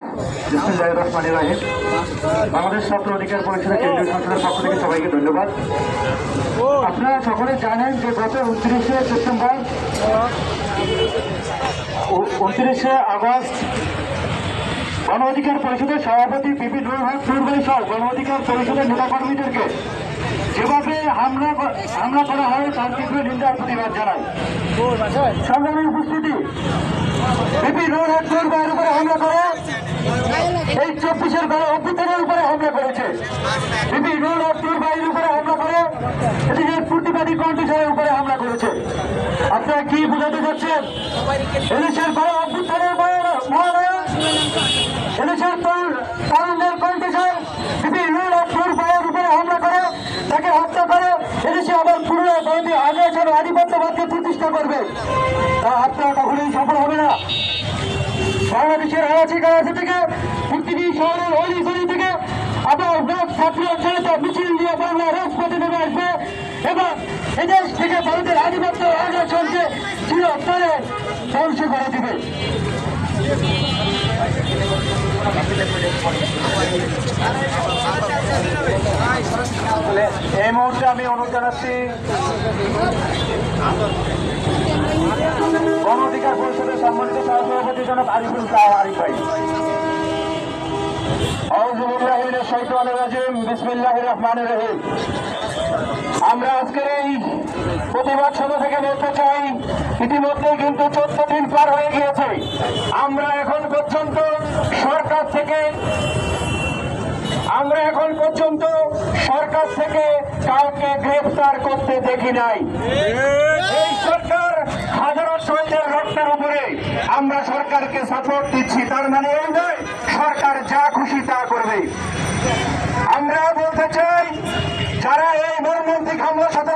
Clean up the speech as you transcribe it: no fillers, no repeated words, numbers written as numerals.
বিসমিল্লাহির রহমানির রহিম। বাংলাদেশ ছাত্র অধিকার পরিষদের কেন্দ্রীয় সংসদের পক্ষ থেকে সবাইকে ধন্যবাদ। আপনারা সকলে জানেন যে গত 29শে সেপ্টেম্বর 29শে আগস্ট গণ অধিকার পরিষদের সভাপতি পিপি নুরুল হক নুর ভাই সহ গণ অধিকার পরিষদের নেতাকর্মীদেরকে যেভাবে হামলা করা হয় তার তীব্র নিন্দার প্রতিবাদ জানাই। সংগ্রামী উপস্থিতি, পিপি নুরুল হক নুর ভাইয়ের উপরে হামলা করে এই 24-এর গণ অভ্যুত্থানের উপরে হামলা করেছে। পিপি নুরুল হক নুর ভাইয়ের উপরে হামলা করে এদিকে প্রতিবাদী কণ্ঠস্বরের উপরে হামলা করেছে। আপনারা কি বোঝাতে চাচ্ছেন? এদেশের গণ অভ্যুত্থানের মহানায়ক, এদেশের তরুণদের কণ্ঠস্বর পিপি নুরুল হক নুর ভাইয়ের উপরে হামলা করে তাকে হত্যা করে এদেশে আবার পুনরায় ভারতীয় আধিপত্যবাদকে প্রতিষ্ঠা করবে। তা আপনারা কখনোই সফল হবে না। বাংলাদেশের আনাচে থেকে পৃথিবী শহরের অলিগলি থেকে আবার ছাত্র জনতা মিছিল নিয়ে বাংলা রাজপথে নেমে আসবে এবং এদেশ থেকে ভারতের আধিপত্য আগ্রাসনকে চিরতরে ধ্বংস করে দিবে। এই মুহূর্তে আমি অনুরোধ জানাচ্ছি গণ অধিকার পরিষদের সম্মানিত সহসভাপতি জনাব আরিফুল ইসলাম আরিফ ভাই। বিসমিল্লাহির রহমানির রহিম। আমরা আজকের এই প্রতিবাদ সভা থেকে বলতে চাই, ইতিমধ্যে কিন্তু 14 দিন পার হয়ে গিয়েছে। আমরা এখন পর্যন্ত সরকার থেকে কাউকে গ্রেফতার করতে দেখি নাই। এই সরকার হাজারো শহীদের রক্তের উপরে আমরা সরকারকে সাপোর্ট দিচ্ছি, তার মানে এই নয় সরকার যা খুশি তা করবে। আমরা বলতে চাই, যারা এই মর্মান্তিক হামলার সাথে